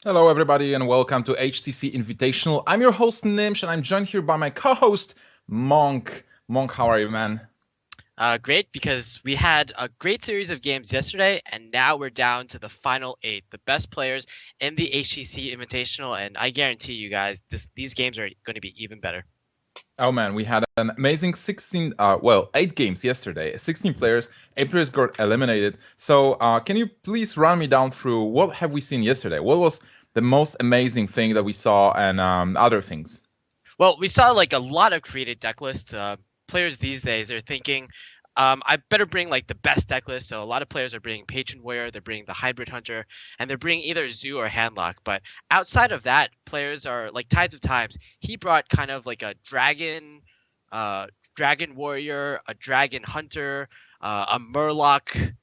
Hello, everybody, and welcome to HTC Invitational. I'm your host, Nimsh, and I'm joined here by my co-host, Monk. Monk, how are you, man? Great, because we had a great series of games yesterday, and now we're down to the final eight, the best players in the HTC Invitational, and I guarantee you guys, these games are going to be even better. Oh, man, we had an amazing 8 games yesterday. 16 players, 8 players got eliminated. So, can you please run me down through what have we seen yesterday? What was the most amazing thing that we saw and other things? Well, we saw like a lot of created deck lists. Players these days are thinking, I better bring like the best deck list. So a lot of players are bringing Patron Warrior, they're bringing the Hybrid Hunter, and they're bringing either Zoo or Handlock. But outside of that, players are like Tides of Times. He brought kind of like a Dragon Warrior, a Dragon Hunter, a Murloc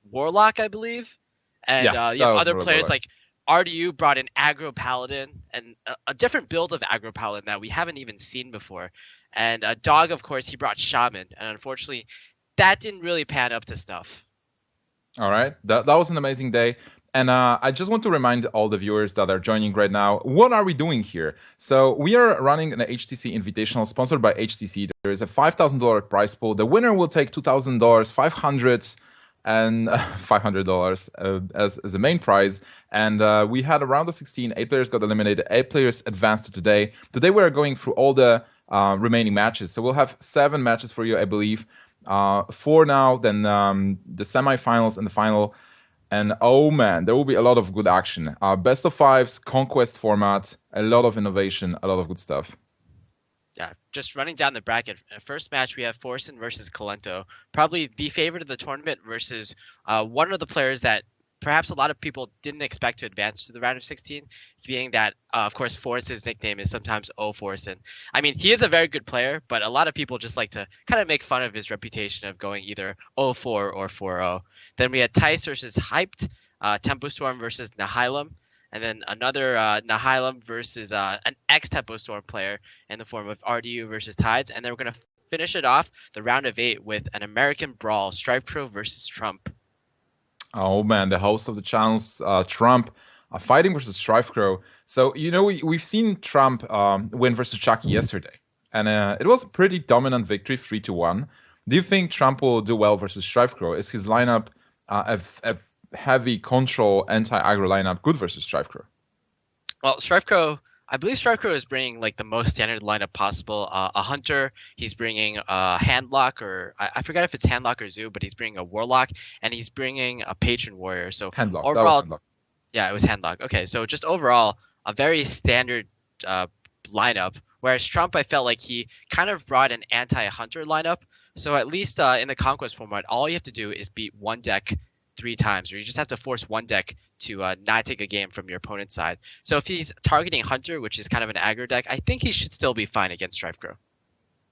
Warlock, I believe, and Yes, you that have was other really players good. like RDU brought an Aggro Paladin and a different build of Aggro Paladin that we haven't even seen before. And Dog, of course, he brought Shaman, and unfortunately, that didn't really pan up to snuff. All right, that was an amazing day. And I just want to remind all the viewers that are joining right now, what are we doing here? So we are running an HTC Invitational sponsored by HTC. There is a $5,000 prize pool. The winner will take $2,000, 500 and $500 as the main prize. And we had a round of 16. 8 players got eliminated. 8 players advanced to today. Today we are going through all the remaining matches. So we'll have 7 matches for you, I believe. 4 now, then the semifinals and the final. And oh man, there will be a lot of good action. Best of fives, conquest format, a lot of innovation, a lot of good stuff. Yeah, just running down the bracket. First match, we have Forsen versus Colento, probably the favorite of the tournament versus one of the players that perhaps a lot of people didn't expect to advance to the round of 16, being that, of course, Forsen's nickname is sometimes O Forsen. I mean, he is a very good player, but a lot of people just like to kind of make fun of his reputation of going either 0-4 or 4-0. Then we had Tice versus Hyped, Tempo Storm versus Nihilum, and then another Nihilum versus an ex-Tempo Storm player in the form of RDU versus Tides, and then we're going to finish it off the round of 8 with an American Brawl, Stripe Crow versus Trump. Oh man, the host of the channels, Trump, fighting versus Strifecrow. So we've seen Trump win versus Chucky yesterday, and it was a pretty dominant victory, 3-1. Do you think Trump will do well versus Strifecrow? Is his lineup a heavy control anti-aggro lineup good versus Strifecrow? Well, I believe Strifecrow is bringing like the most standard lineup possible. A Hunter, he's bringing a Handlock, or I forgot if it's Handlock or Zoo, but he's bringing a Warlock, and he's bringing a Patron Warrior. So Handlock, that was overall, handlock. yeah, it was Handlock. Okay, so just overall, a very standard uh, lineup. Whereas Trump, I felt like he kind of brought an anti-Hunter lineup. So at least in the Conquest format, all you have to do is beat one deck 3 times, or you just have to force one deck to not take a game from your opponent's side. So if he's targeting Hunter, which is kind of an aggro deck, I think he should still be fine against Strifecrow.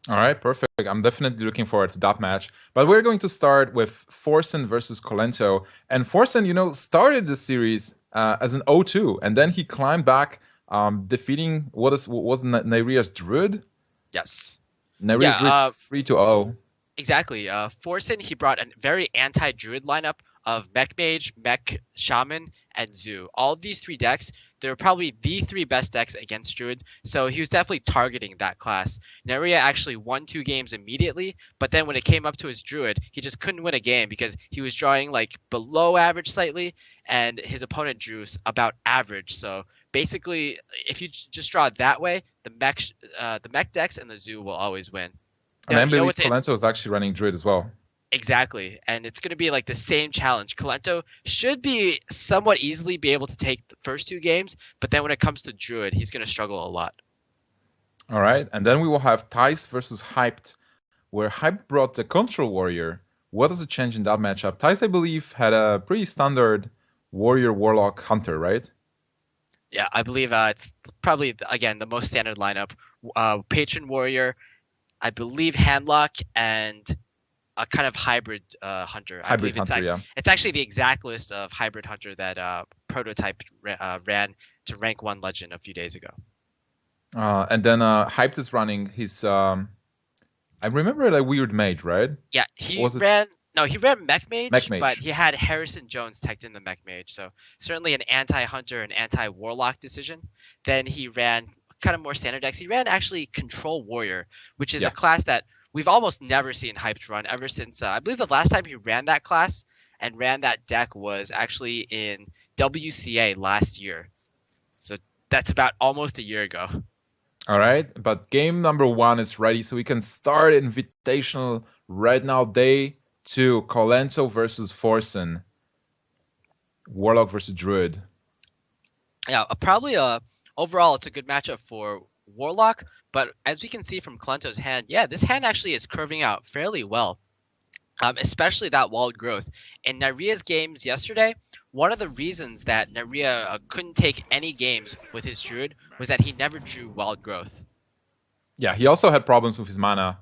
All right, perfect. I'm definitely looking forward to that match. But we're going to start with Forsen versus Kolento. And Forsen, started the series as an 0-2, and then he climbed back, defeating was Nairia's Druid? Yes. Nairia's Yeah, Druid 3-0. exactly. Forsen, he brought a very anti-Druid lineup of Mech Mage, Mech Shaman, and Zoo. All of these 3 decks, they're probably the 3 best decks against Druid, so he was definitely targeting that class. Neria actually won 2 games immediately, but then when it came up to his Druid, he just couldn't win a game because he was drawing like below average slightly, and his opponent drew about average. So basically, if you just draw it that way, the mech decks and the Zoo will always win. And Now, I you know believe what's Kolento is actually running Druid as well. exactly, and it's going to be like the same challenge. Colento should be somewhat easily be able to take the first 2 games, but then when it comes to Druid, he's going to struggle a lot. All right, and then we will have Tice versus Hyped, where Hyped brought the Control Warrior. What does it change in that matchup? Tice, I believe, had a pretty standard Warrior, Warlock, Hunter, right? Yeah, I believe it's probably again the most standard lineup. Patron Warrior, I believe Handlock, and a kind of hybrid hunter. I Hybrid believe Hunter, yeah. it's actually the exact list of hybrid hunter that Prototype ran to rank 1 legend a few days ago. And then Hyped is running his. I remember a weird mage, right? Yeah, he Was it ran. No, he ran Mech Mage, Mech Mage. but he had Harrison Jones teched in the Mech Mage, so certainly an anti-Hunter and anti-Warlock decision. Then he ran kind of more standard decks. He ran actually Control Warrior, which is a class that we've almost never seen Hyped run ever since, I believe the last time he ran that class and ran that deck was actually in WCA last year. So that's about almost a year ago. All right, but game number 1 is ready, so we can start Invitational right now. Day 2, Kolento versus Forsen. Warlock versus Druid. Yeah, probably overall it's a good matchup for Warlock, but as we can see from Colento's hand, yeah, this hand actually is curving out fairly well. Especially that walled growth. In Naria's games yesterday, one of the reasons that Naria couldn't take any games with his Druid was that he never drew walled growth. Yeah, he also had problems with his mana,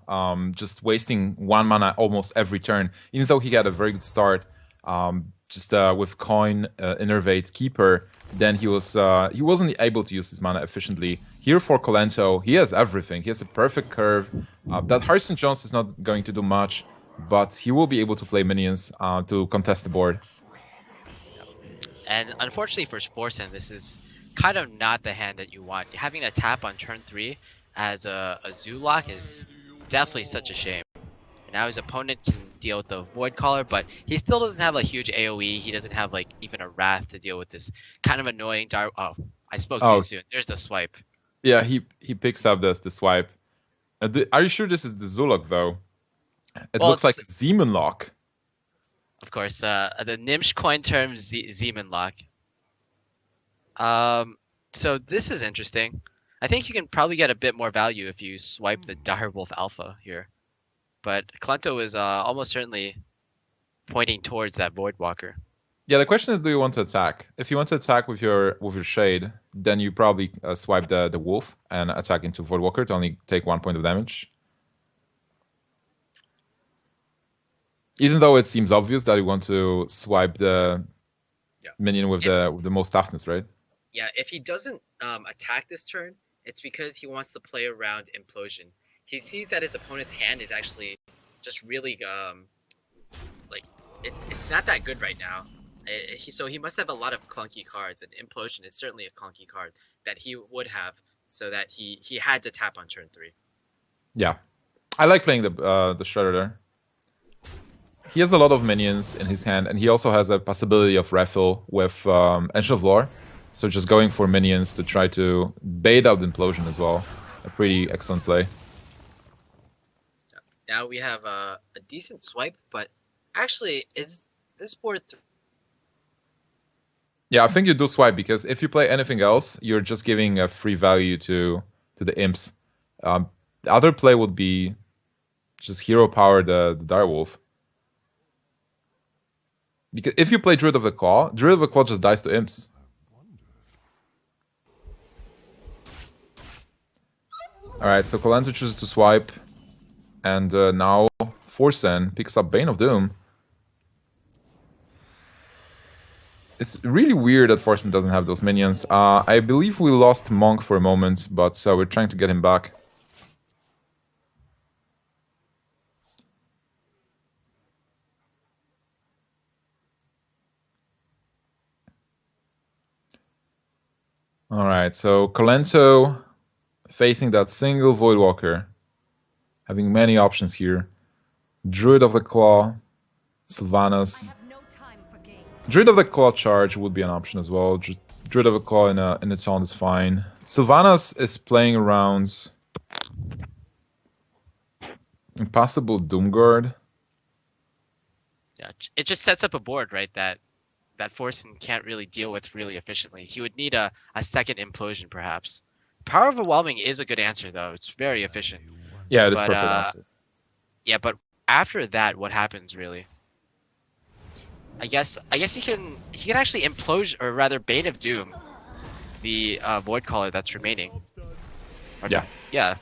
just wasting 1 mana almost every turn, even though he had a very good start. With Coin, Innervate, Keeper, then he wasn't able to use his mana efficiently. Here for Colento, he has everything. He has a perfect curve. That Harrison Jones is not going to do much, but he will be able to play minions to contest the board. And unfortunately for Forsen, this is kind of not the hand that you want. Having a tap on turn 3 as a Zoolock is definitely such a shame. And now his opponent can deal with the Void Caller, but he still doesn't have a huge AoE. He doesn't have like even a Wrath to deal with this kind of annoying dark. Oh, I spoke too soon. There's the swipe. Yeah, he picks up the swipe. Are you sure this is the Zoolock though? It looks like Zeman Lock. Of course, the Nimsh coin term Zeman Lock. So this is interesting. I think you can probably get a bit more value if you swipe the Direwolf Alpha here. But Colento is almost certainly pointing towards that Voidwalker. Yeah, the question is, do you want to attack? If you want to attack with your Shade, then you probably swipe the Wolf and attack into Voidwalker to only take 1 point of damage. Even though it seems obvious that you want to swipe the minion with the most toughness, right? Yeah, if he doesn't attack this turn, it's because he wants to play around Implosion. He sees that his opponent's hand is actually just really like it's not that good right now. So he must have a lot of clunky cards, and Implosion is certainly a clunky card that he would have, so that he had to tap on turn 3. Yeah, I like playing the Shredder there. He has a lot of minions in his hand, and he also has a possibility of refill with Ancient of Lore. So just going for minions to try to bait out Implosion as well. A pretty excellent play. Now we have a decent swipe, but actually, is this board... Yeah, I think you do swipe, because if you play anything else, you're just giving a free value to the imps. The other play would be just hero power the Direwolf. Because if you play Druid of the Claw just dies to imps. Alright, so Colento chooses to swipe. And now Forsen picks up Bane of Doom. It's really weird that Forsen doesn't have those minions. I believe we lost Monk for a moment, but we're trying to get him back. Alright, so Colento facing that single Voidwalker. Having many options here. Druid of the Claw, Sylvanas. Druid of the Claw charge would be an option as well. Druid of the Claw in its own is fine. Sylvanas is playing around Impossible Doomguard. Yeah, it just sets up a board, right, that Forsen can't really deal with really efficiently. He would need a second Implosion, perhaps. Power Overwhelming is a good answer, though. It's very efficient. Yeah, it is perfect answer. Yeah, but after that, what happens, really? I guess he can actually Implosion, or rather Bane of Doom, the Void Caller that's remaining. Yeah.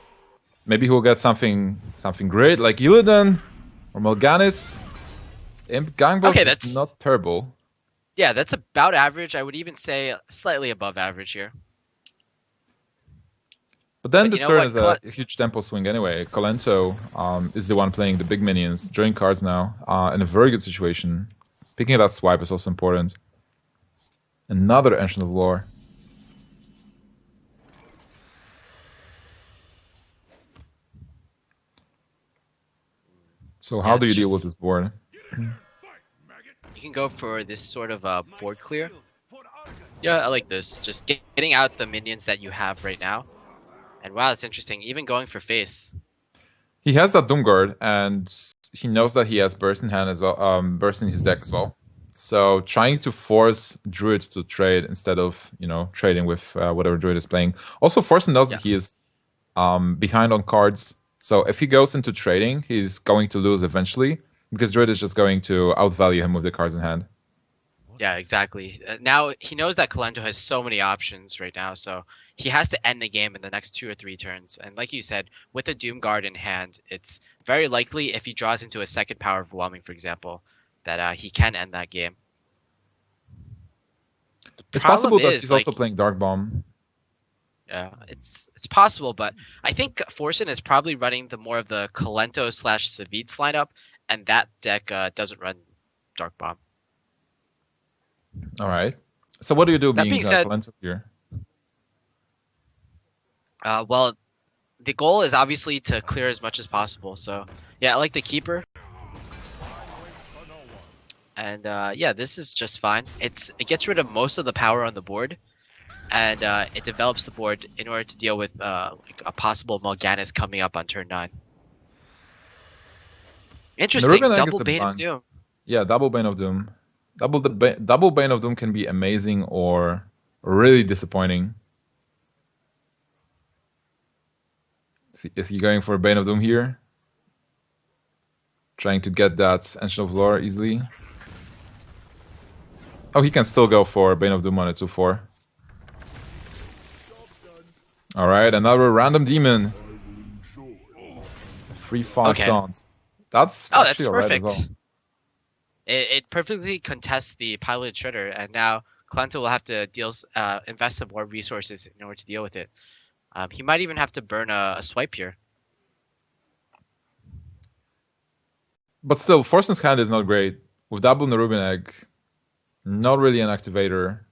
Maybe he'll get something great, like Illidan or Mal'Ganis. Imp Gangbos is not terrible. Yeah, that's about average. I would even say slightly above average here. But then But this you know turn what? is a huge tempo swing anyway. Colento is the one playing the big minions, drawing cards now, in a very good situation. Picking that swipe is also important. Another Ancient of Lore. So how Yeah, do you it's deal just- with this board? You can go for this sort of board clear. Yeah, I like this. Just getting out the minions that you have right now. And wow, it's interesting. Even going for face. He has that Doomguard, and he knows that he has Burst in hand as well, Burst in his deck as well. So trying to force Druid to trade instead of, you know, trading with whatever Druid is playing. Also, Forsen knows that he is behind on cards. So if he goes into trading, he's going to lose eventually because Druid is just going to outvalue him with the cards in hand. Yeah, exactly. Now he knows that Colento has so many options right now, so he has to end the game in the next 2 or 3 turns. And like you said, with a Doom Guard in hand, it's very likely if he draws into a second Power Overwhelming, for example, that he can end that game. It's possible that is, he's like, also playing Dark Bomb. Yeah, it's possible, but I think Forsen is probably running the more of the Colento / Savitz lineup, and that deck doesn't run Dark Bomb. All right. So what do you do That being being said, Colento here? well, the goal is obviously to clear as much as possible. So yeah, I like the Keeper. And yeah, this is just fine. It gets rid of most of the power on the board, and it develops the board in order to deal with like a possible Mal'Ganis coming up on turn 9. Interesting, Nerubian Egg double is a Bane of bunch. Doom. Yeah, double Bane of Doom. Double Bane of Doom can be amazing or really disappointing. Is he going for Bane of Doom here? Trying to get that Ancient of Lore easily. Oh, he can still go for Bane of Doom on a 2/4. Alright, another random demon. 3/5 Okay. chance. That's Oh, actually that's alright as perfect. well. It perfectly contests the piloted shredder, and now Colento will have to invest some more resources in order to deal with it. He might even have to burn a swipe here. But still, Forsen's hand is not great. With double Nerubian Egg, not really an activator.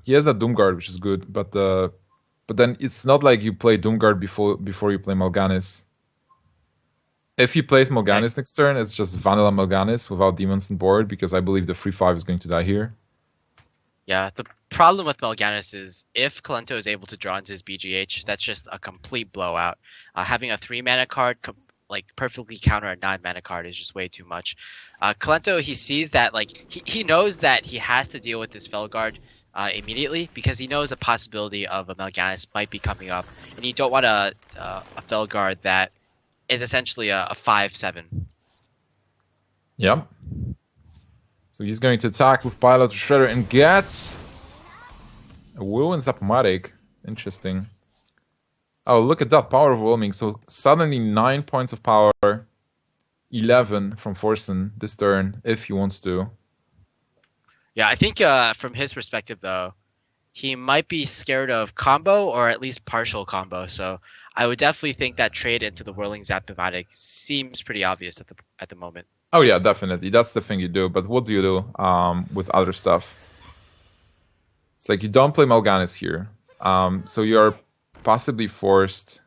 He has that Doomguard, which is good, but then it's not like you play Doomguard before you play Mal'Ganis. If he plays Mal'Ganis next turn, it's just vanilla Mal'Ganis without demons on board, because I believe the 3/5 is going to die here. Yeah, the problem with Mal'Ganis is if Colento is able to draw into his BGH, that's just a complete blowout. Having a 3-mana card perfectly counter a 9-mana card is just way too much. Colento, he sees that he knows that he has to deal with this Felguard immediately because he knows the possibility of a Mal'Ganis might be coming up, and you don't want a Felguard that is essentially a 5/7. Yep. So he's going to attack with Pilot Shredder and gets a Will and Zapmatic. Interesting. Oh, look at that power overwhelming. So suddenly 9 points of power, 11 from Forsen this turn, if he wants to. Yeah, I think from his perspective though, he might be scared of combo or at least partial combo. So I would definitely think that trade into the Whirling Zap-O-Matic seems pretty obvious at the moment. Oh yeah, definitely. That's the thing you do. But what do you do with other stuff? It's like you don't play Mal'Ganis here. So you're possibly forced...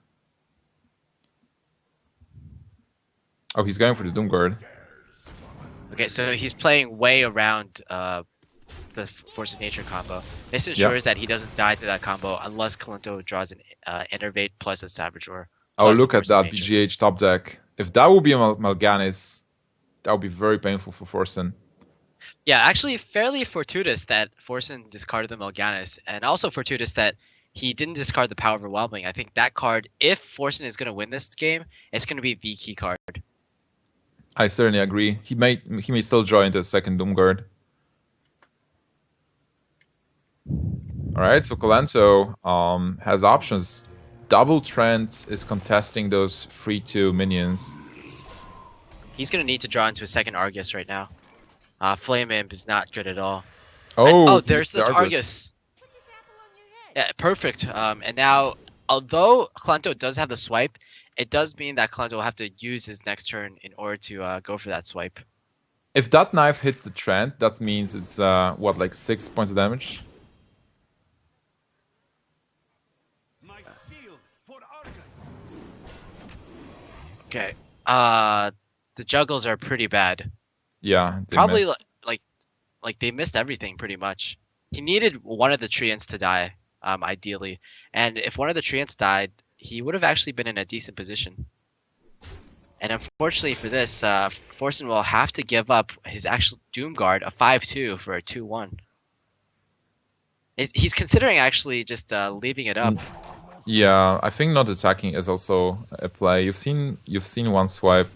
Oh, he's going for the Doomguard. Okay, so he's playing way around the Force of Nature combo. This ensures that he doesn't die to that combo unless Colento draws an Innervate plus a Savage Roar. Oh, plus look a at Force of that Nature. BGH top deck. If that would be a Mal'Ganis, that would be very painful for Forsen. Yeah, actually fairly fortuitous that Forsen discarded the Mal'Ganis, and also fortuitous that he didn't discard the Power Overwhelming. I think that card, if Forsen is going to win this game, it's going to be the key card. I certainly agree. He may still draw into a second Doomguard. Alright, so Colento has options. Double Trent is contesting those 3/2 minions. He's going to need to draw into a second Argus right now. Flame Imp is not good at all. Oh, There's the Argus. Yeah, perfect. And now, although Colento does have the swipe, it does mean that Colento will have to use his next turn in order to go for that swipe. If that knife hits the trend, that means it's what, like 6 points of damage? Okay. The juggles are pretty bad. Yeah, they Probably missed. like they missed everything pretty much. He needed one of the treants to die, ideally, and if one of the treants died, he would have actually been in a decent position. And unfortunately for this, Forsen will have to give up his actual Doom Guard, a 5/2 for a 2/1. He's considering actually just leaving it up. Yeah, I think not attacking is also a play. You've seen one swipe.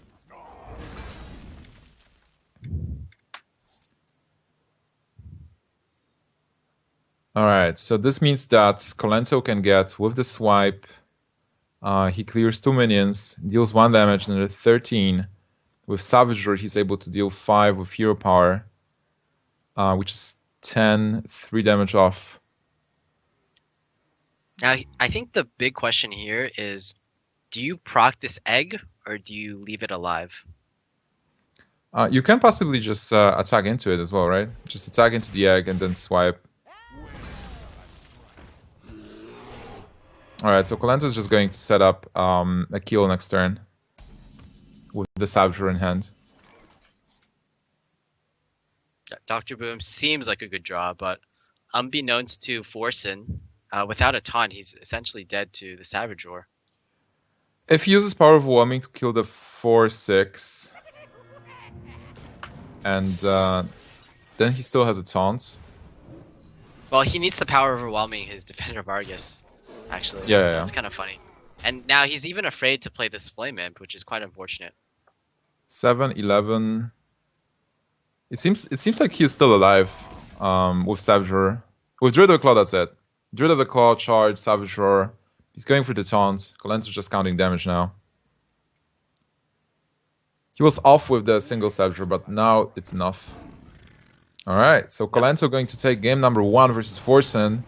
Alright, so this means that Kolento can get, with the swipe, he clears 2 minions, deals 1 damage, and 13. With Savagery, he's able to deal 5 with Hero Power, which is 10, 3 damage off. Now, I think the big question here is, do you proc this egg or do you leave it alive? You can possibly just attack into it as well, right? Just attack into the egg and then swipe. Alright, so Kolento is just going to set up a kill next turn with the Savagery in hand. Dr. Boom seems like a good draw, but unbeknownst to Forsen, without a taunt, he's essentially dead to the Savage Roar. If he uses Power Overwhelming to kill the 4/6, and then he still has a taunt. Well, he needs the power overwhelming his Defender Vargas, actually. Yeah. That's kind of funny. And now he's even afraid to play this Flame Imp, which is quite unfortunate. 7, 11. It seems like he's still alive with Savage Roar. With Druid of the Claw, that's it. Druid of the Claw, charge, Savage Roar. He's going for the taunt. Colento's just counting damage now. He was off with the single Savage Roar, but now it's enough. Alright, so Colento going to take game number 1 versus Forsen.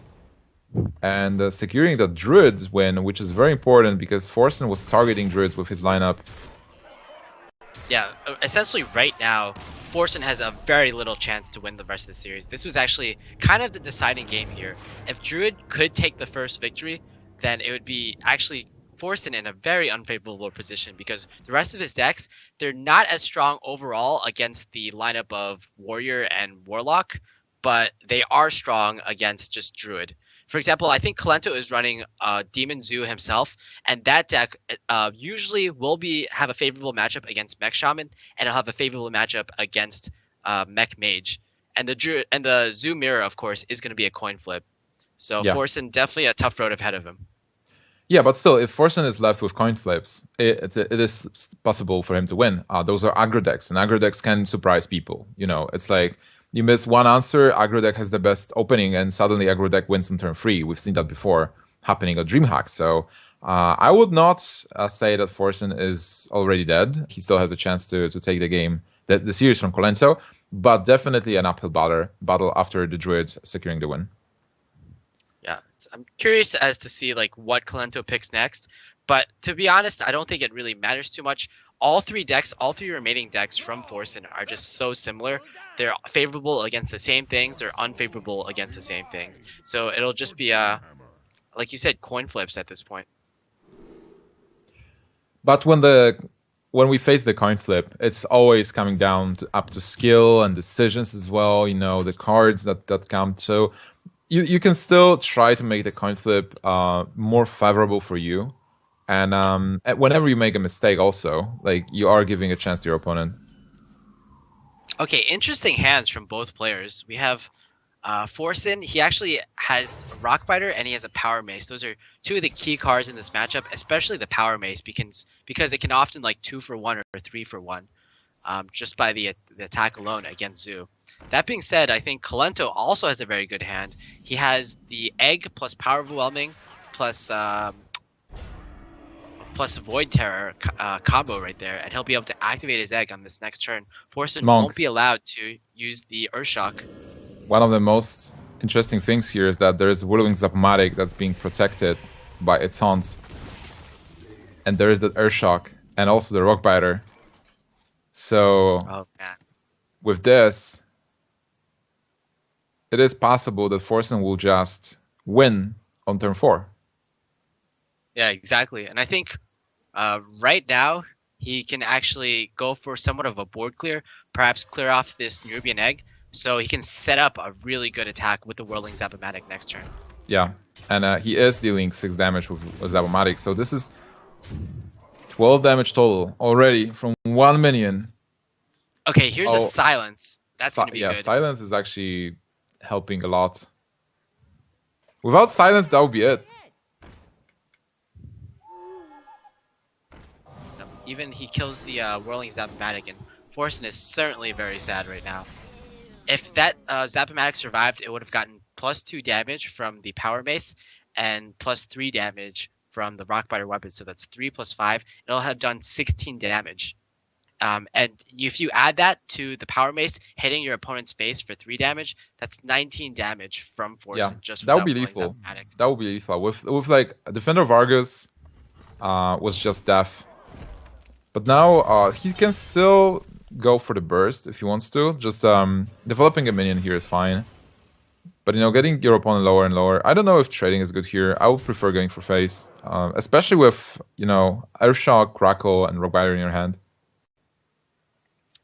And securing the Druid win, which is very important because Forsen was targeting Druids with his lineup. Yeah, essentially right now, Forsen has a very little chance to win the rest of the series. This was actually kind of the deciding game here. If Druid could take the first victory, then it would be actually Forsen in a very unfavorable position because the rest of his decks, they're not as strong overall against the lineup of Warrior and Warlock, but they are strong against just Druid. For example, I think Colento is running Demon Zoo himself, and that deck usually will have a favorable matchup against Mech Shaman, and it'll have a favorable matchup against Mech Mage. And the Zoo Mirror, of course, is going to be a coin flip. So Yeah. Forsen definitely a tough road ahead of him. Yeah, but still, if Forsen is left with coin flips, it is possible for him to win. Those are aggro decks, and aggro decks can surprise people. You know, it's like you miss one answer, aggro deck has the best opening, and suddenly aggro deck wins on turn 3. We've seen that before happening at DreamHack. So I would not say that Forsen is already dead. He still has a chance to take the game, the series from Kolento, but definitely an uphill battle after the Druid securing the win. Yeah, I'm curious as to see like what Colento picks next, but to be honest, I don't think it really matters too much. All three remaining decks from Forsen are just so similar. They're favorable against the same things, they're unfavorable against the same things. So it'll just be like you said, coin flips at this point. But when we face the coin flip, it's always coming down up to skill and decisions as well. You know, the cards that count. So you can still try to make the coin flip more favorable for you. And whenever you make a mistake also, like, you are giving a chance to your opponent. Okay, interesting hands from both players. We have Forsen, he actually has Rockbiter and he has a Power Mace. Those are two of the key cards in this matchup, especially the Power Mace, because it can often like 2 for 1 or 3 for 1 just by the attack alone against Zoo. That being said, I think Colento also has a very good hand. He has the Egg plus Power Overwhelming plus Void Terror combo right there, and he'll be able to activate his Egg on this next turn. Forsen won't be allowed to use the Earthshock. One of the most interesting things here is that there's Whirlwind Zapomatic that's being protected by its haunts. And there is the Earthshock and also the Rockbiter. So Oh man. with this, it is possible that Forsen will just win on turn 4. Yeah, exactly. And I think right now he can actually go for somewhat of a board clear, perhaps clear off this Nubian egg, so he can set up a really good attack with the Whirling Zapomatic next turn. Yeah, and he is dealing 6 damage with Zapomatic, so this is 12 damage total already from 1 minion. Okay, here's a silence. That's going to be good. Silence is actually helping a lot. Without silence, that would be it. Even he kills the Whirling Zapomatic, and Forsen is certainly very sad right now. If that Zapomatic survived, it would have gotten +2 damage from the Power Mace and +3 damage from the Rockbiter weapon. So that's 3 + 5. It'll have done 16 damage. And if you add that to the Power Mace hitting your opponent's base for 3 damage, that's 19 damage from Forsen. Yeah, just that would be lethal. That would be lethal. With like Defender of Argus was just death. But now he can still go for the burst if he wants to. Just developing a minion here is fine. But, you know, getting your opponent lower and lower. I don't know if trading is good here. I would prefer going for face. Especially with, you know, Earthshock, Crackle, and Rockbiter in your hand.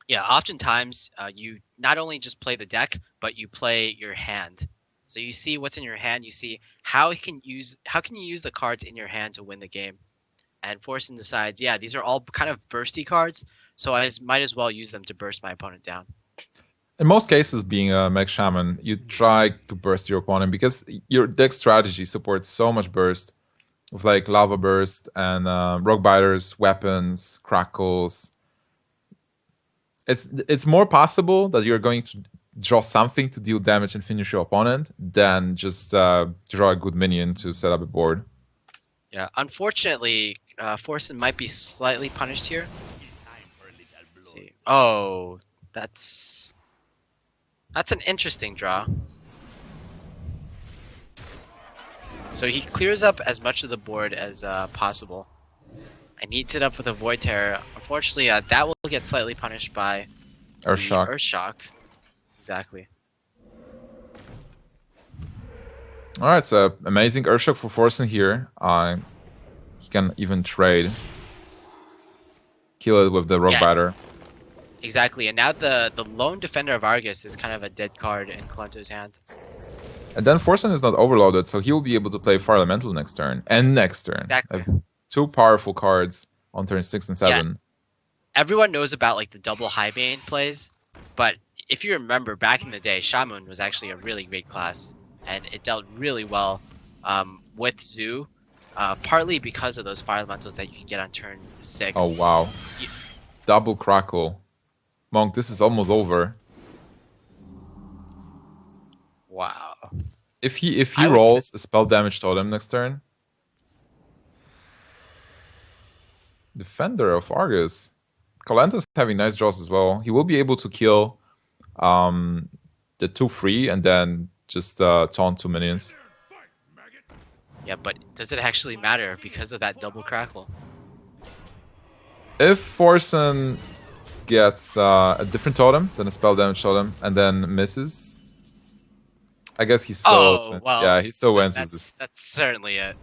Yeah, oftentimes you not only just play the deck, but you play your hand. So you see what's in your hand. You see how can you use the cards in your hand to win the game. And Forsen decides, yeah, these are all kind of bursty cards, so I might as well use them to burst my opponent down. In most cases, being a Mage Shaman, you try to burst your opponent because your deck strategy supports so much burst with like Lava Burst and Rock Biters, weapons, crackles. It's more possible that you're going to draw something to deal damage and finish your opponent than just draw a good minion to set up a board. Yeah, unfortunately, Forsen might be slightly punished here. Let's see. Oh, that's an interesting draw. So he clears up as much of the board as possible. And heats it up with a Void Terror. Unfortunately, that will get slightly punished by Earthshock. Earthshock. Exactly. Alright, so amazing Earthshock for Forsen here. He can even trade. Kill it with the Rockbiter. Exactly, and now the lone Defender of Argus is kind of a dead card in Colento's hand. And then Forsen is not overloaded, so he will be able to play Fire Elemental next turn. And next turn. Exactly. 2 powerful cards on turn 6 and 7. Yeah. Everyone knows about like the double Highbane plays, but if you remember back in the day, Shaman was actually a really great class, and it dealt really well with Zoo, partly because of those Fire Elementals that you can get on turn 6. Oh wow. Double Crackle. Monk, this is almost over. Wow. If he rolls a spell damage totem next turn. Defender of Argus. Colento's having nice draws as well. He will be able to kill the 2 free and then just taunt 2 minions. Yeah, but does it actually matter because of that double Crackle? If Forsen gets a different totem than a spell damage totem and then misses, I guess he still wins. Well, yeah, he still wins with this. That's certainly it.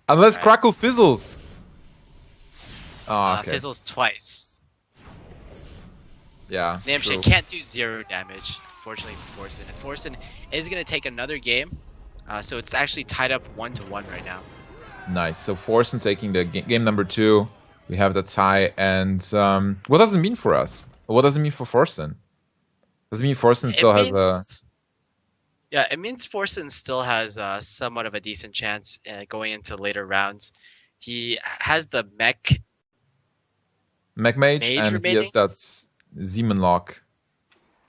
Unless Crackle fizzles. Oh, okay. Fizzles twice. Yeah. Nameshake can't do 0 damage, fortunately for Forsen. And Forsen is going to take another game, so it's actually tied up 1-1 right now. Nice. So Forsen taking the game number 2. We have the tie. And what does it mean for us? What does it mean for Forsen? Does it mean Forsen still has a... Yeah, it means Forsen still has somewhat of a decent chance going into later rounds. He has the Mage Mage and remaining. He has that Zeman lock.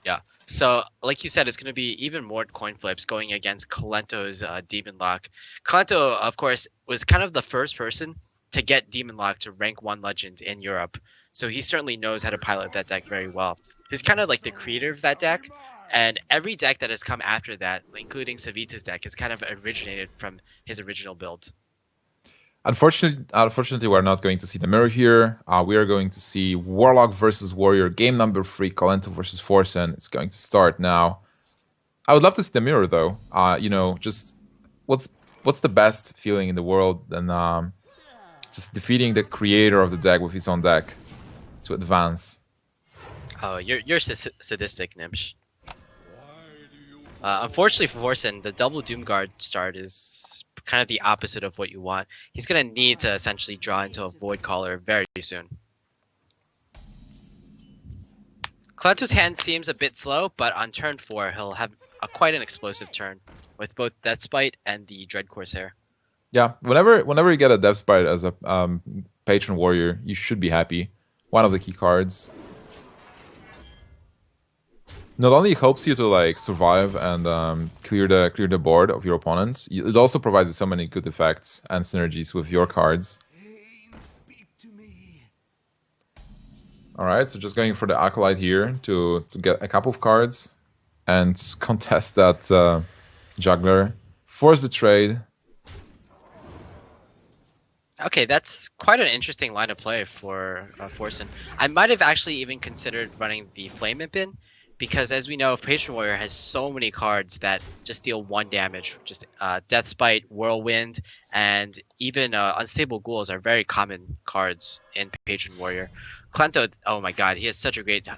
Yeah, so like you said, it's going to be even more coin flips going against Colento's Demon Lock. Colento, of course, was kind of the first person to get Demon Lock to rank 1 legend in Europe, so he certainly knows how to pilot that deck very well. He's kind of like the creator of that deck, And every deck that has come after that, including Savita's deck, has kind of originated from his original build. Unfortunately, we're not going to see the mirror here. We are going to see Warlock versus Warrior, game number 3, Kolento versus Forsen. It's going to start now. I would love to see the mirror, though. You know, just what's the best feeling in the world than just defeating the creator of the deck with his own deck to advance. Oh, you're sadistic, Nimsh. Unfortunately for Forsen, the double Doomguard start is kind of the opposite of what you want. He's going to need to essentially draw into a Void Caller very soon. Colento's hand seems a bit slow, but on turn 4, he'll have quite an explosive turn with both Deathspite and the Dread Corsair. Yeah, whenever you get a Deathspite as a Patron Warrior, you should be happy. One of the key cards. Not only helps you to like survive and clear the board of your opponent, it also provides you so many good effects and synergies with your cards. All right, so just going for the Acolyte here to get a couple of cards and contest that Juggler, force the trade. Okay, that's quite an interesting line of play for Forsen. I might have actually even considered running the Flame Imp in, because as we know, Patron Warrior has so many cards that just deal 1 damage. Just Deathspite, Whirlwind, and even Unstable Ghouls are very common cards in Patron Warrior. Colento, oh my god, he has such a great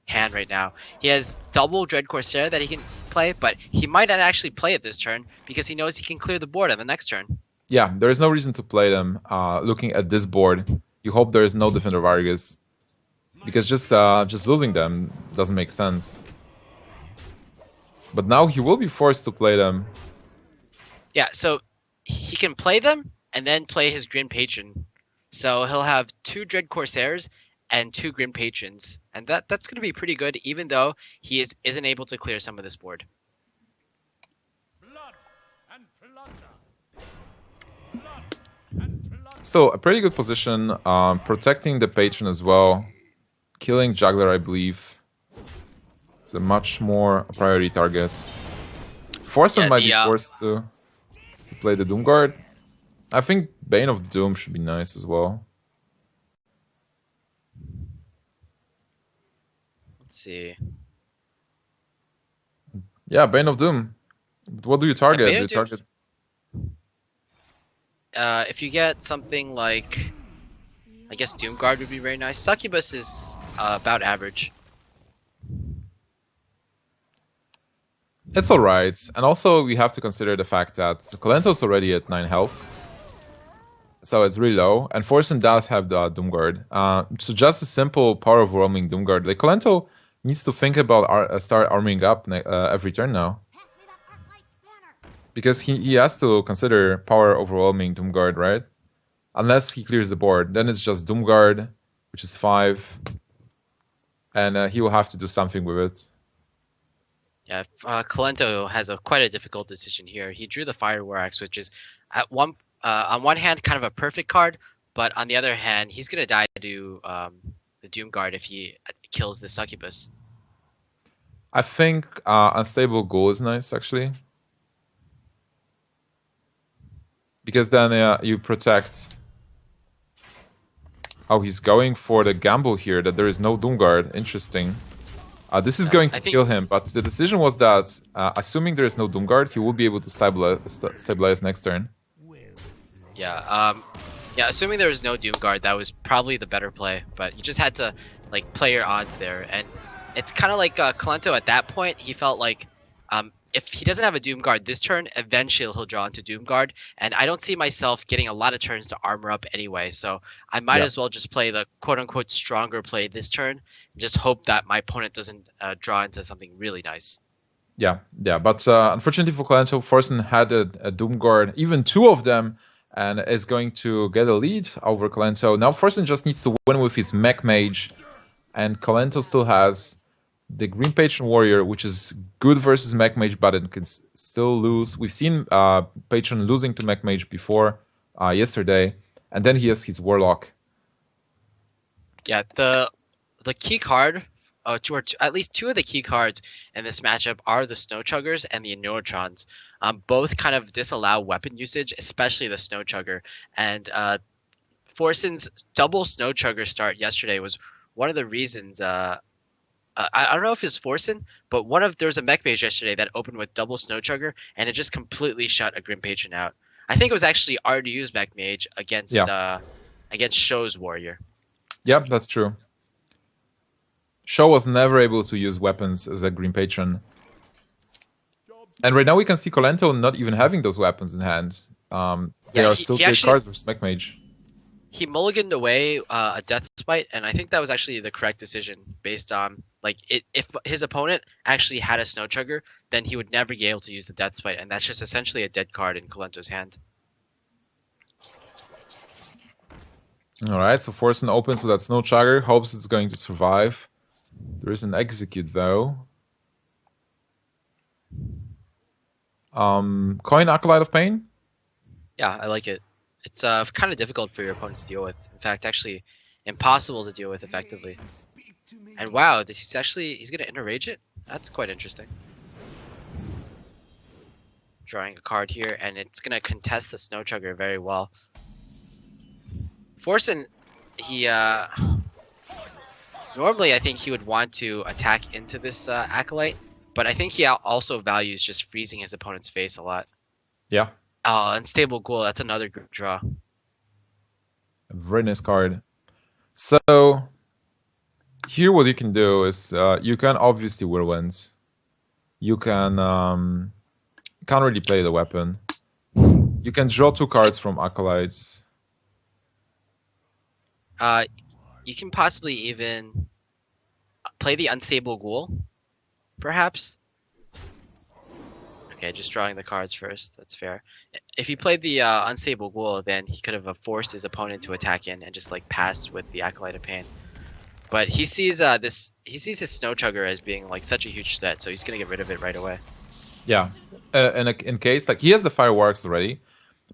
hand right now. He has double Dread Corsair that he can play, but he might not actually play it this turn because he knows he can clear the board on the next turn. Yeah, there is no reason to play them. Looking at this board, you hope there is no Defender of Argus, because just losing them doesn't make sense. But now he will be forced to play them. Yeah, so he can play them and then play his Grim Patron. So he'll have 2 Dread Corsairs and 2 Grim Patrons, and that's going to be pretty good, even though he isn't able to clear some of this board. Still, a pretty good position, protecting the Patron as well. Killing Juggler, I believe. It's a much more priority target. Forsen might be forced to play the Doomguard. I think Bane of Doom should be nice as well. Let's see. Yeah, Bane of Doom. What do you target? Do you target? If you get something like, I guess Doomguard would be very nice. Succubus is about average. It's alright. And also we have to consider the fact that Colento's already at 9 health. So it's really low. And Forsen does have the Doomguard. So just a simple power overwhelming Doomguard. Like Colento needs to think about start arming up every turn now. Because he has to consider power overwhelming Doomguard, right? Unless he clears the board. Then it's just Doomguard, which is 5. And he will have to do something with it. Yeah, Colento has quite a difficult decision here. He drew the Fire War Axe, which is on one hand kind of a perfect card, but on the other hand, he's going to die to the Doomguard if he kills the Succubus. I think Unstable Ghoul is nice, actually. Because then you protect... Oh, he's going for the gamble here, that there is no Doomguard. Interesting. This is going to kill him, but the decision was that, assuming there is no Doomguard, he will be able to stabilize next turn. Yeah, assuming there was no Doomguard, that was probably the better play, but you just had to like play your odds there. And it's kind of like Colento at that point, he felt like if he doesn't have a Doomguard this turn, eventually he'll draw into Doomguard, and I don't see myself getting a lot of turns to armor up anyway, so I might as well just play the quote-unquote stronger play this turn, and just hope that my opponent doesn't draw into something really nice. Yeah, but unfortunately for Colento, Forsen had a Doomguard, even 2 of them, and is going to get a lead over Colento. Now Forsen just needs to win with his Mage, and Colento still has the Green Patron Warrior, which is good versus Mage, but it can still lose. We've seen Patron losing to Mage before yesterday, and then he has his Warlock. Yeah, the key card at least two of the key cards in this matchup are the Snow Chuggers and the Neurotrons. Both kind of disallow weapon usage, especially the Snow Chugger. And Forsen's double Snow Chugger start yesterday was one of the reasons. I don't know if it's Forsen, but there was a Mech Mage yesterday that opened with double Snow Chugger, and it just completely shut a Grim Patron out. I think it was actually RDU's Mech Mage against Show's Warrior. Yep, that's true. Show was never able to use weapons as a Green Patron. And right now we can see Kolento not even having those weapons in hand. They are still great cards versus Mech Mage. He mulliganed away a Death Spite, and I think that was actually the correct decision based on if his opponent actually had a Snow Chugger, then he would never be able to use the Death Spite, and that's just essentially a dead card in Colento's hand. Alright, so Forsen opens with that Snow Chugger, hopes it's going to survive. There is an execute though. Coin Acolyte of Pain? Yeah, I like it. It's kind of difficult for your opponent to deal with. In fact, actually impossible to deal with effectively. And wow, he's gonna interrage it? That's quite interesting. Drawing a card here, and it's gonna contest the Snow Chugger very well. Forsen, he normally I think he would want to attack into this Acolyte, but I think he also values just freezing his opponent's face a lot. Yeah. Unstable Ghoul, that's another good draw. A very nice card. So, here what you can do is, you can obviously Whirlwind. You can, can't really play the weapon. You can draw 2 cards from Acolytes. You can possibly even play the Unstable Ghoul, perhaps. Okay, just drawing the cards first. That's fair. If he played the Unstable Ghoul, then he could have forced his opponent to attack in and just pass with the Acolyte of Pain. But he sees his Snow Chugger as being such a huge threat, so he's gonna get rid of it right away. Yeah, and in case he has the Fireworks already,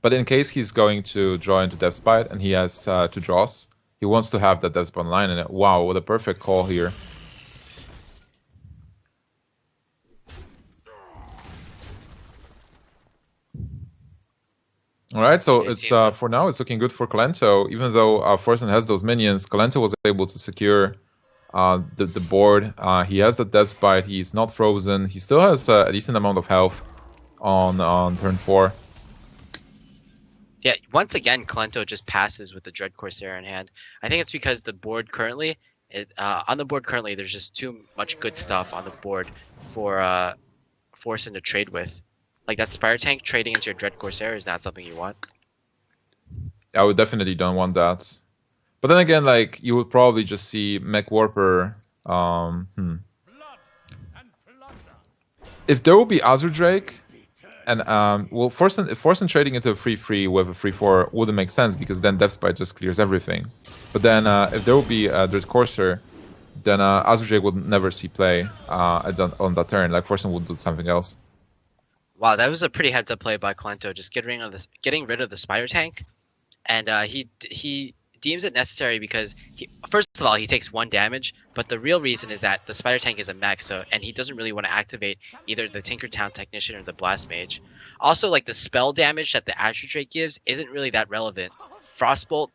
but in case he's going to draw into Death Spite and he has 2 draws, he wants to have that Death Spite line in it. Wow, what a perfect call here. Alright, so it's for now it's looking good for Colento. Even though Forsen has those minions, Colento was able to secure the board. He has the Death Spite, he's not frozen, he still has a decent amount of health on turn 4. Yeah, once again, Colento just passes with the Dread Corsair in hand. I think it's because the board currently, there's just too much good stuff on the board for Forsen to trade with. That Spire Tank trading into your Dread Corsair is not something you want. I would definitely don't want that. But then again, you would probably just see Mech Warper. If there will be Azure Drake, and Forsen trading into a 3/3 with a 3/4 wouldn't make sense because then Death Spite just clears everything. But then if there will be Dread Corsair, then Azure Drake would never see play on that turn. Forsen would do something else. Wow, that was a pretty heads-up play by Colento, just getting rid of the Spider Tank, and he deems it necessary because first of all he takes 1 damage, but the real reason is that the Spider Tank is a mech, and he doesn't really want to activate either the Tinkertown Technician or the Blast Mage. Also, the spell damage that the Azure Drake gives isn't really that relevant. Frostbolt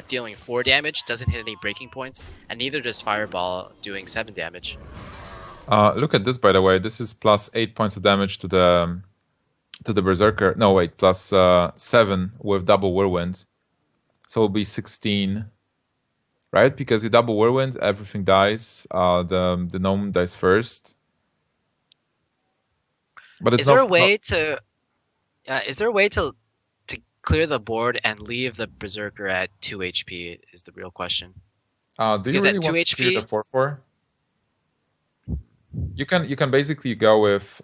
dealing 4 damage doesn't hit any breaking points, and neither does Fireball doing 7 damage. Look at this, by the way. This is plus 8 points of damage to the Berserker. No, wait, plus 7 with double Whirlwind. So it'll be 16, right? Because you double Whirlwind, everything dies. The gnome dies first. But is there a way to clear the board and leave the Berserker at 2 HP? Is the real question. Do you really want to clear the 4/4? You can basically go with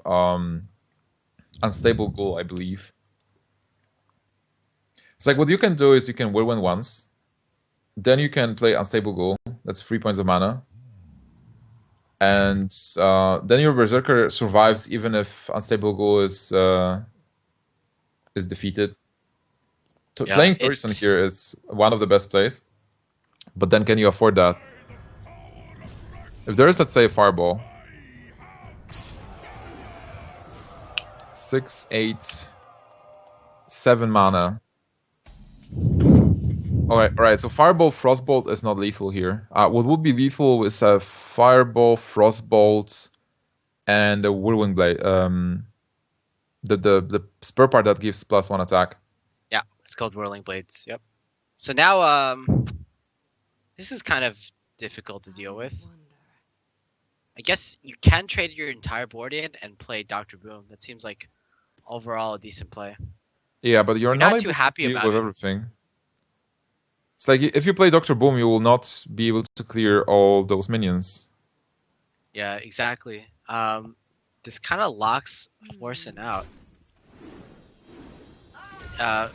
Unstable Ghoul, I believe. It's what you can do is you can Whirlwind once, then you can play Unstable Ghoul. That's 3 points of mana, and then your Berserker survives even if Unstable Ghoul is defeated. Playing Forsen here is one of the best plays, but then can you afford that? If there is, let's say, a fireball. 6, 8, 7 mana. Alright, so Fireball, Frostbolt is not lethal here. What would be lethal is a Fireball, Frostbolt, and a Whirlwind Blade. The spur part that gives +1 attack. Yeah, it's called Whirling Blades. Yep. So now, this is kind of difficult to deal with. I guess you can trade your entire board in and play Dr. Boom. That seems like overall a decent play. Yeah, but you're not not too able happy to deal about with it. everything. It's like if you play Dr. Boom, you will not be able to clear all those minions. Yeah, exactly. This kind of locks Forsen out.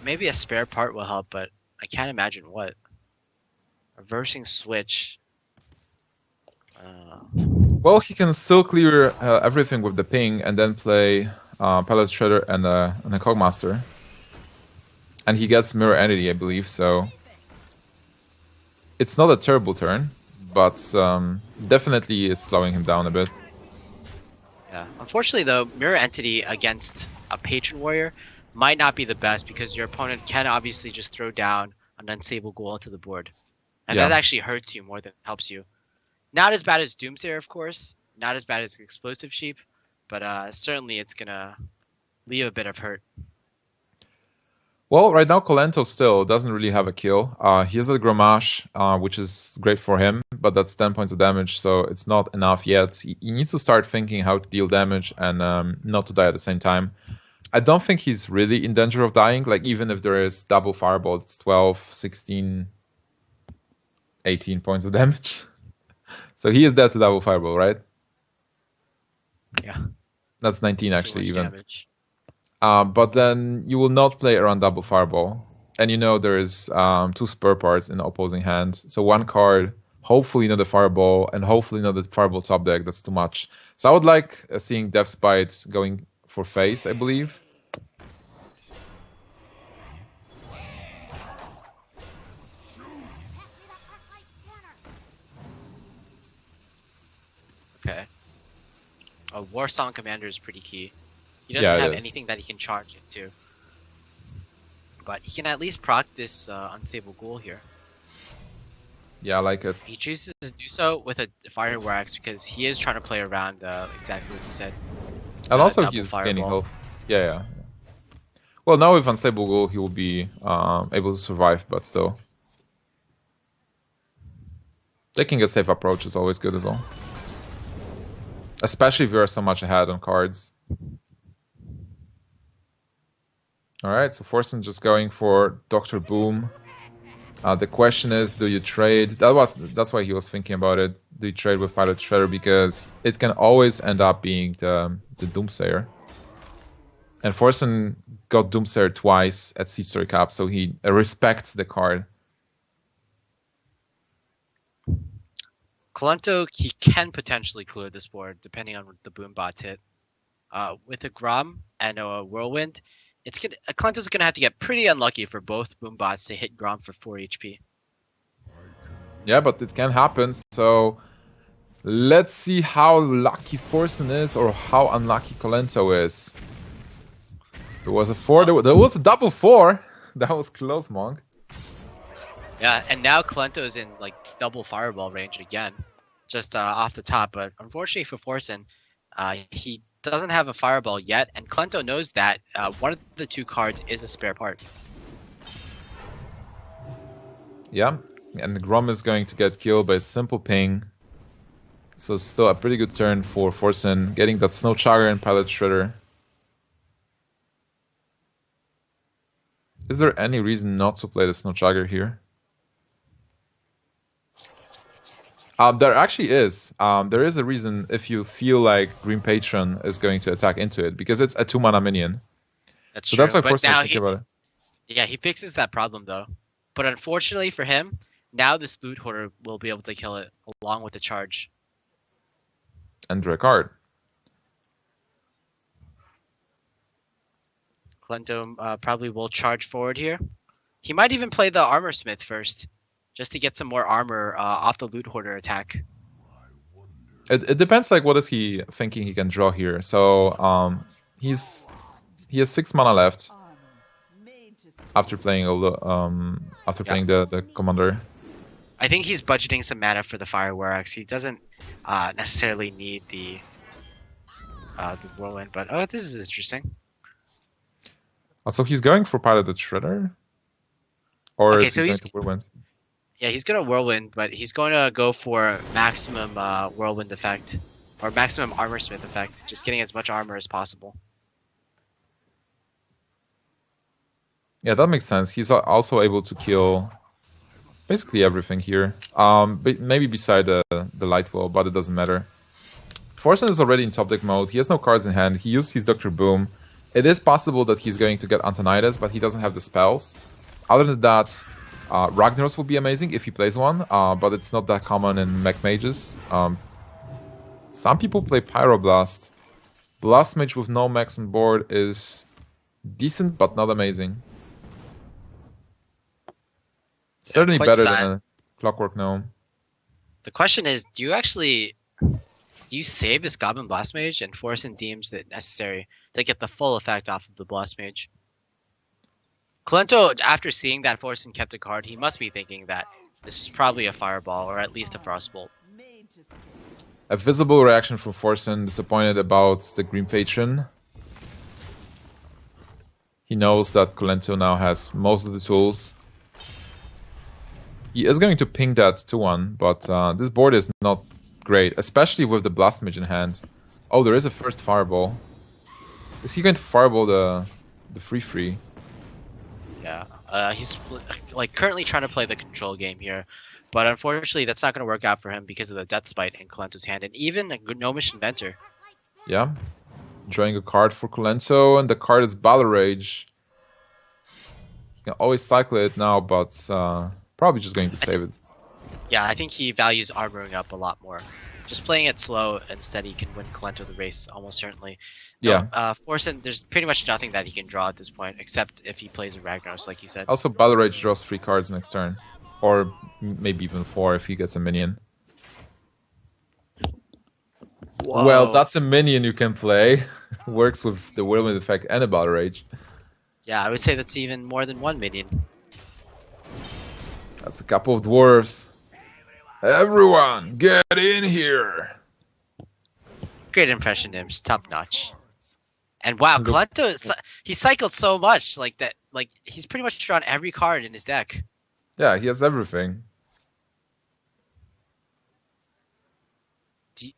Maybe a spare part will help, but I can't imagine what. Reversing switch. Well, he can still clear everything with the ping and then play Palette Shredder and a Cogmaster. And he gets Mirror Entity, I believe, so... It's not a terrible turn, but definitely is slowing him down a bit. Yeah. Unfortunately, though, Mirror Entity against a Patron Warrior might not be the best because your opponent can obviously just throw down an Unstable Ghoul to the board. And Yeah. that actually hurts you more than helps you. Not as bad as Doomsayer, of course. Not as bad as Explosive Sheep. But certainly it's going to leave a bit of hurt. Well, right now Kolento still doesn't really have a kill. He has a Grommash, which is great for him, but that's 10 points of damage, so it's not enough yet. He needs to start thinking how to deal damage and not to die at the same time. I don't think he's really in danger of dying, like even if there is double Fireball, it's 12, 16, 18 points of damage. So he is dead to double Fireball, right? Yeah. That's 19 It's too actually much even. damage. But then you will not play around double Fireball. And you know there is 2 spur parts in the opposing hand. So 1 card, hopefully not a Fireball, and hopefully not the Fireball top deck. That's too much. So I would like seeing Death Bite going for face, I believe. Okay. A War Song Commander is pretty key. He Yeah, doesn't it have is. anything that he can charge into. But he can at least proc this Unstable Ghoul here. Yeah, I like it. He chooses to do so with a Fire Wax because he is trying to play around exactly what you said. And also double he's Fireball. gaining health. Yeah. Well, now with Unstable Ghoul, he will be able to survive, but still. Taking a safe approach is always good as well. Especially if you are so much ahead on cards. Alright, so Forsen just going for Dr. Boom. The question is, do you trade? That's why he was thinking about it. Do you trade with Pilot Shredder? Because it can always end up being the Doomsayer. And Forsen got Doomsayer twice at Seed Story Cup, so he respects the card. Colento, he can potentially clear this board depending on the boom bots hit. With a Grom and a Whirlwind, Colento's gonna have to get pretty unlucky for both boom bots to hit Grom for 4 HP. Yeah, but it can happen, so let's see how lucky Forsen is or how unlucky Kolento is. There was a 4, there was a double 4. That was close, Monk. Yeah, and now Colento is in like double Fireball range again, just off the top. But unfortunately for Forsen, he doesn't have a Fireball yet, and Colento knows that one of the 2 cards is a spare part. Yeah, and Grom is going to get killed by a simple ping. So still a pretty good turn for Forsen, getting that Snow Chugger and Pilot Shredder. Is there any reason not to play the Snow Chugger here? There actually is. There is a reason if you feel like Green Patron is going to attack into it, because it's a 2-mana minion. That's So true. that's why but Forsen now was thinking about it. Yeah, he fixes that problem though. But unfortunately for him, now this Loot Hoarder will be able to kill it along with the charge. And draw a card. Colento probably will charge forward here. He might even play the Armor Smith first, just to get some more armor off the Loot Hoarder attack. It depends. Like, what is he thinking he can draw here? So he has 6 mana left after playing playing the commander. I think he's budgeting some mana for the Fire Warlocks. He doesn't necessarily need the Whirlwind, but oh, this is interesting. Also, he's going for Piloted Shredder? Or Okay, is so he going he's to Whirlwind? yeah, he's gonna Whirlwind, but he's going to go for maximum Whirlwind effect or maximum Armor Smith effect, just getting as much armor as possible. Yeah, that makes sense. He's also able to kill basically everything here. Maybe beside the Light Wall, but it doesn't matter. Forsen is already in top deck mode. He has no cards in hand. He used his Dr. Boom. It is possible that he's going to get Antonidas, but he doesn't have the spells. Other than that, Ragnaros will be amazing if he plays one, but it's not that common in mech mages. Some people play Pyroblast. Blast Mage with no mechs on board is decent, but not amazing. Certainly quite better sad. than a Clockwork Gnome. The question is, do you save this Goblin Blast Mage and Forsen deems it necessary to get the full effect off of the Blast Mage? Colento, after seeing that Forsen kept a card, he must be thinking that this is probably a Fireball or at least a Frostbolt. A visible reaction from Forsen, disappointed about the Green Patron. He knows that Kolento now has most of the tools. He is going to ping that 2-1, but this board is not great, especially with the Blast Mage in hand. Oh, there is a first Fireball. Is he going to Fireball the 3/3? Yeah, he's like currently trying to play the control game here, but unfortunately that's not going to work out for him because of the Death Spite in Colento's hand, and even a Gnomish Inventor. Yeah, drawing a card for Kolento, and the card is Battle Rage. You can always cycle it now, but probably just going to save it. Yeah, I think he values armoring up a lot more. Just playing it slow and steady can win Colento the race almost certainly. Yeah. Forsen, there's pretty much nothing that he can draw at this point, except if he plays a Ragnaros, like you said. Also, Battle Rage draws 3 cards next turn. Or maybe even 4 if he gets a minion. Whoa. Well, that's a minion you can play. Works with the Whirlwind effect and a Battle Rage. Yeah, I would say that's even more than one minion. That's a couple of dwarves. Everyone, get in here! Great impression, Imps, top notch. And wow, Colento, he cycled so much like that. Like he's pretty much drawn every card in his deck. Yeah, he has everything.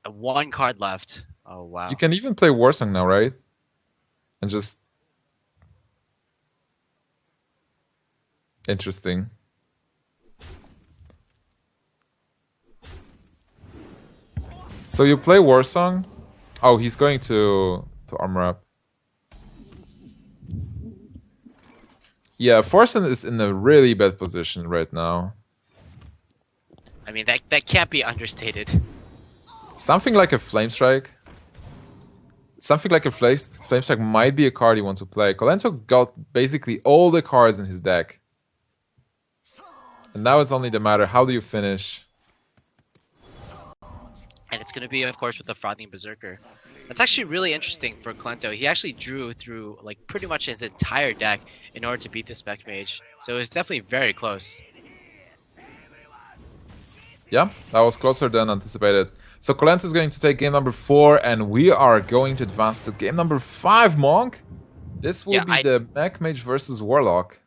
One card left. Oh wow. You can even play Warsong now, right? And just... Interesting. So you play Warsong? Oh, he's going to armor up. Yeah, Forsen is in a really bad position right now. I mean, that can't be understated. Something like a Flame Strike. Something like a Flame Strike might be a card you want to play. Kolento got basically all the cards in his deck. And now it's only the matter, how do you finish? And it's going to be, of course, with the Frothing Berserker. That's actually really interesting for Colento. He actually drew through like pretty much his entire deck in order to beat this Mech Mage. So it's definitely very close. Yeah, that was closer than anticipated. So Kolento is going to take game number 4, and we are going to advance to game number 5, Monk. This will be the Mech Mage versus Warlock.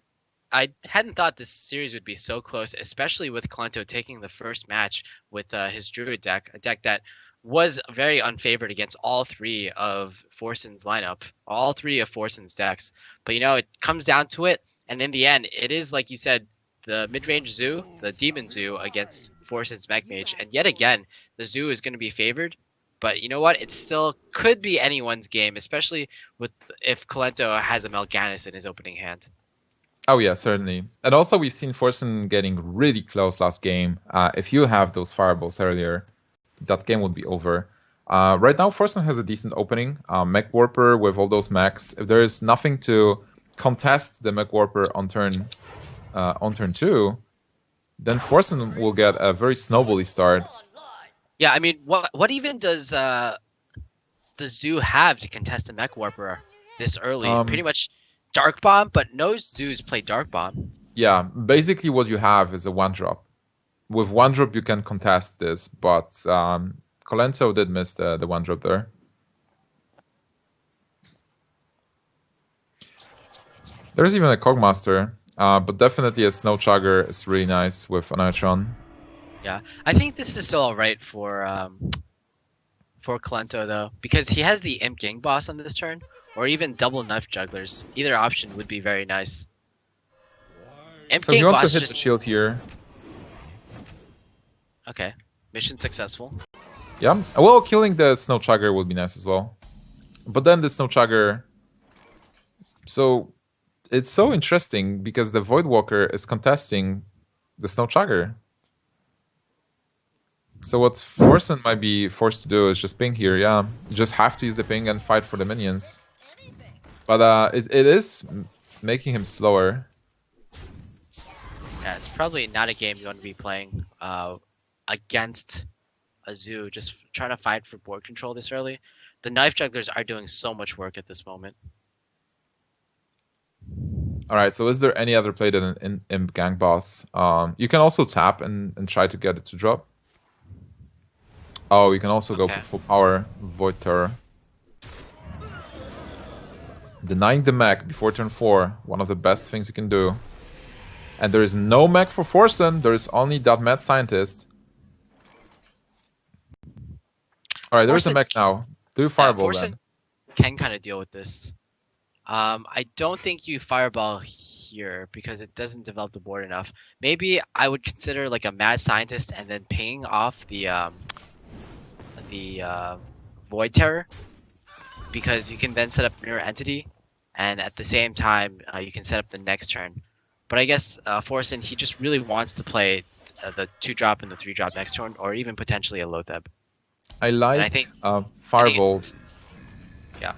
I hadn't thought this series would be so close, especially with Colento taking the first match with his Druid deck, a deck that was very unfavored against all 3 of Forsen's lineup, all 3 of Forsen's decks. But you know, it comes down to it, and in the end, it is like you said, the mid-range Zoo, the Demon Zoo against Forsen's Mech Mage, and yet again, the Zoo is going to be favored. But you know what? It still could be anyone's game, especially with if Colento has a Melganis in his opening hand. Oh yeah, certainly. And also we've seen Forsen getting really close last game. If you have those fireballs earlier, that game would be over. Right now, Forsen has a decent opening. Mech Warper with all those mechs. If there is nothing to contest the Mech Warper on turn 2, then Forsen will get a very snowbally start. Yeah, I mean, what even does Zoo have to contest a Mech Warper this early? Pretty much Dark Bomb, but no Zoos play Dark Bomb. Yeah, basically what you have is a 1-drop. With 1-drop you can contest this, but Colento did miss the 1-drop there. There's even a Cogmaster, but definitely a Snow Chugger is really nice with an Anatron. Yeah, I think this is still alright for Colento though, because he has the Imp Gang Boss on this turn, or even double Knife Jugglers. Either option would be very nice. Imp So he Gang wants to Boss hit just... the shield here. Okay, mission successful. Yeah, well, killing the Snow Chugger would be nice as well. But then the Snow Chugger... So it's so interesting because the Voidwalker is contesting the Snow Chugger. So what Forsen might be forced to do is just ping here, yeah. You just have to use the ping and fight for the minions. But it is making him slower. Yeah, it's probably not a game you want to be playing against a Zoo, just trying to fight for board control this early. The Knife Jugglers are doing so much work at this moment. Alright, so is there any other play than an Imp Gang Boss? You can also tap and try to get it to drop. Oh, you can also go for full power Void Terror. Denying the mech before turn 4, one of the best things you can do. And there is no mech for Forsen, there is only that mad scientist. Alright, there's a mech now. Do you fireball Forsen then? can kind of deal with this. I don't think you fireball here because it doesn't develop the board enough. Maybe I would consider like a mad scientist and then ping off the Void Terror, because you can then set up Mirror Entity, and at the same time you can set up the next turn. But I guess Forsen, he just really wants to play the 2-drop and the 3-drop next turn, or even potentially a Lotheb. I like Fireball. Yeah.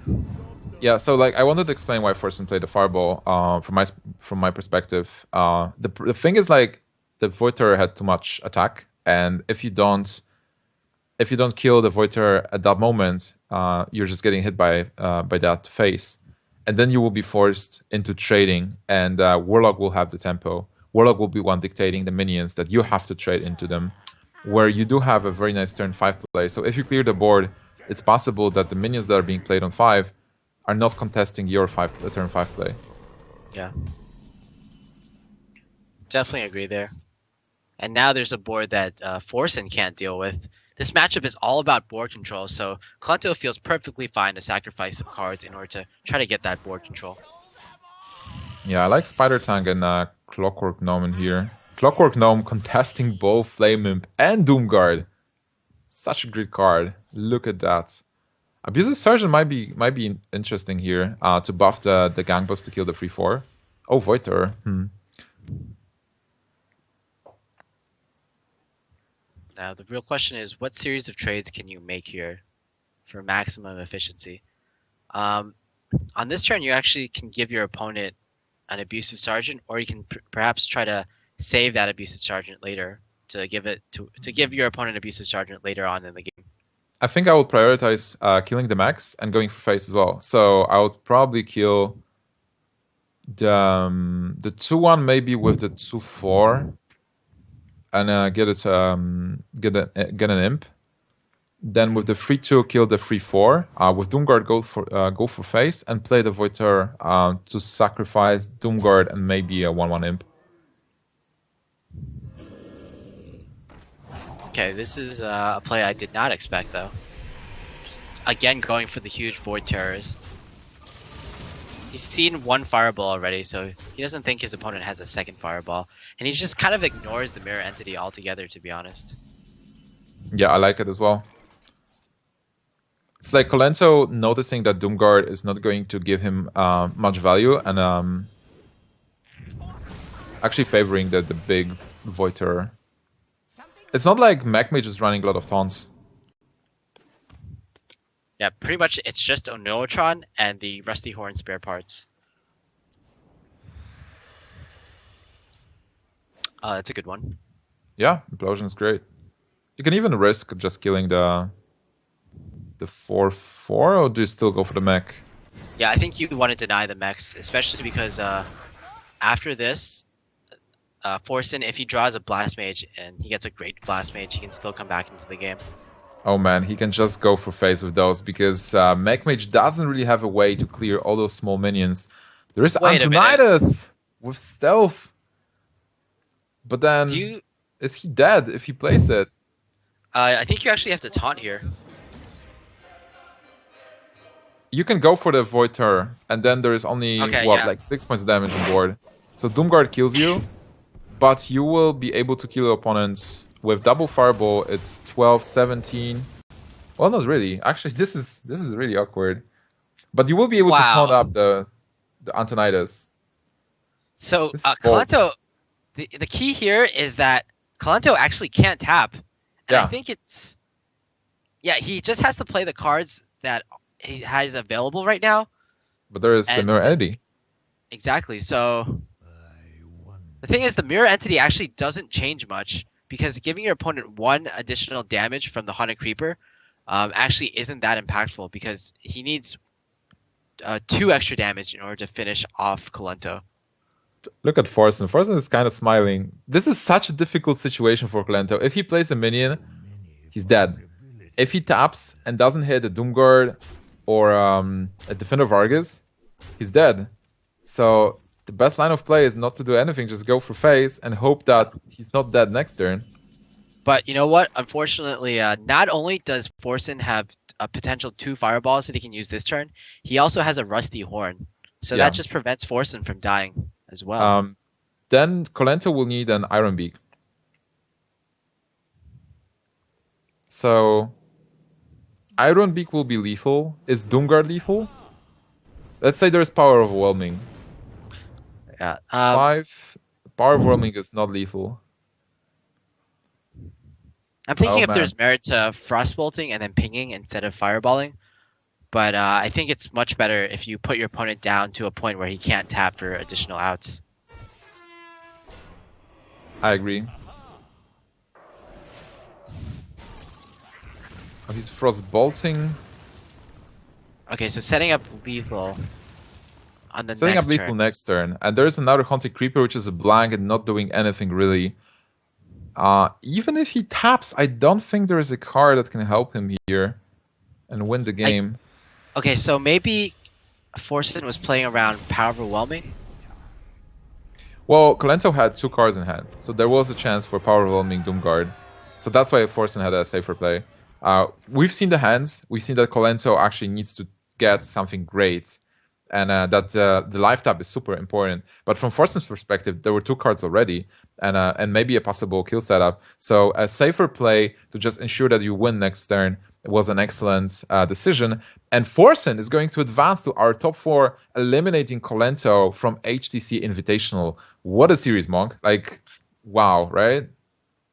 Yeah, so like I wanted to explain why Forsen played the Fireball from my perspective. The thing is, like, the Void Terror had too much attack, and if you don't kill the Void Terror at that moment, you're just getting hit by that phase. And then you will be forced into trading, and Warlock will have the tempo. Warlock will be one dictating the minions that you have to trade into them, where you do have a very nice turn 5 play. So if you clear the board, it's possible that the minions that are being played on 5 are not contesting your turn 5 play. Yeah. Definitely agree there. And now there's a board that Forsen can't deal with. This matchup is all about board control, so Kolento feels perfectly fine to sacrifice some cards in order to try to get that board control. Yeah, I like Spider Tank and Clockwork Gnome in here. Clockwork Gnome contesting both Flame Imp and Doomguard. Such a great card. Look at that. Abusive Sergeant might be interesting here to buff the Gang Boss to kill the 3/4. Oh, Void Terror. Now the real question is, what series of trades can you make here for maximum efficiency? On this turn, you actually can give your opponent an Abusive Sergeant, or you can perhaps try to save that Abusive Sergeant later to give your opponent Abusive Sergeant later on in the game. I think I would prioritize killing the max and going for face as well. So I would probably kill the 2/1 maybe with the 2/4 and get an imp. Then with the 3/2 kill the 3/4. With Doomguard go for face and play the Void Terror to sacrifice Doomguard and maybe a 1/1 imp. Okay, this is a play I did not expect, though. Again, going for the huge Void Terrors. He's seen one Fireball already, so he doesn't think his opponent has a second Fireball. And he just kind of ignores the Mirror Entity altogether, to be honest. Yeah, I like it as well. It's like Colento noticing that Doomguard is not going to give him much value and actually favoring the big Void Terror. It's not like Mage is running a lot of taunts. Yeah, pretty much it's just Onoatron and the Rusty Horn spare parts. That's a good one. Yeah, Implosion is great. You can even risk just killing the 4/4, or do you still go for the mech? Yeah, I think you want to deny the mechs, especially because after this, Forsen, if he draws a Blast Mage and he gets a great Blast Mage, he can still come back into the game. Oh man, he can just go for phase with those because Mech Mage doesn't really have a way to clear all those small minions. There is Wait a minute. Antonidas with stealth. But then, Do you? is he dead if he plays it? I think you actually have to taunt here. You can go for the Voiter, and then there is only, like 6 points of damage on board. So Doomguard kills you, but you will be able to kill your opponents with double Fireball. It's 12, 17. Well, not really. Actually, this is really awkward. But you will be able to taunt up the Antonidas. So Colento, the key here is that Colento actually can't tap. And I think it's... Yeah, he just has to play the cards that he has available right now. But there is the Mirror Entity. Exactly. So the thing is, the Mirror Entity actually doesn't change much because giving your opponent 1 additional damage from the Haunted Creeper actually isn't that impactful because he needs 2 extra damage in order to finish off Colento. Look at Forsen. Forsen is kind of smiling. This is such a difficult situation for Colento. If he plays a minion, he's dead. If he taps and doesn't hit a Doomguard or a Defender of Argus, he's dead. So the best line of play is not to do anything, just go for phase and hope that he's not dead next turn. But you know what? Unfortunately, not only does Forsen have a potential 2 fireballs that he can use this turn, he also has a Rusty Horn. So that just prevents Forsen from dying as well. Then Kolento will need an Iron Beak. So Iron Beak will be lethal. Is Doomguard lethal? Let's say there's Power Overwhelming. Yeah. 5. Power Overwhelming is not lethal. I'm thinking if there's merit to Frostbolting and then pinging instead of Fireballing. But I think it's much better if you put your opponent down to a point where he can't tap for additional outs. I agree. Oh, he's Frostbolting. Okay, so setting up lethal on the setting up lethal turn. Next turn. And there's another Haunted Creeper, which is a blank and not doing anything really. Even if he taps, I don't think there is a card that can help him here and win the game. Okay, so maybe Forsen was playing around Power Overwhelming? Well, Colento had 2 cards in hand, so there was a chance for Power Overwhelming Doomguard. So that's why Forsen had a safer play. We've seen the hands. We've seen that Colento actually needs to get something great, and that the life tap is super important. But from Forsen's perspective, there were 2 cards already, and maybe a possible kill setup. So a safer play to just ensure that you win next turn was an excellent decision. And Forsen is going to advance to our top 4, eliminating Kolento from HTC Invitational. What a series, Monk. Like, wow, right?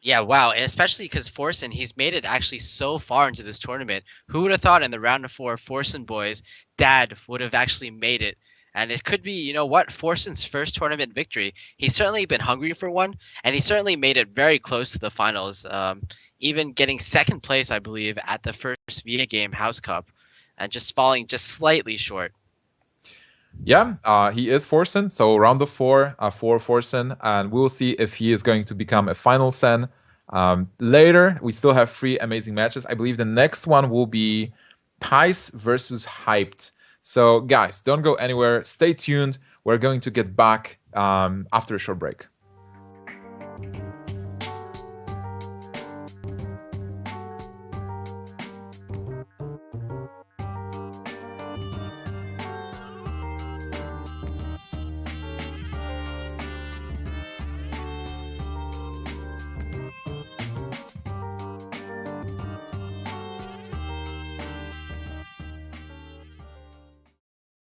Yeah, wow. And especially because Forsen, he's made it actually so far into this tournament. Who would have thought in the round of 4, Forsen boys, Dad would have actually made it? And it could be, you know what, Forsen's first tournament victory. He's certainly been hungry for one, and he certainly made it very close to the finals. Even getting 2nd place, I believe, at the first VIA game House Cup, and just falling just slightly short. Yeah, he is Forsen, so round of 4 for Forsen, and we'll see if he is going to become a final Sen. Later, we still have 3 amazing matches. I believe the next one will be Pice versus Hyped. So guys, don't go anywhere. Stay tuned. We're going to get back after a short break.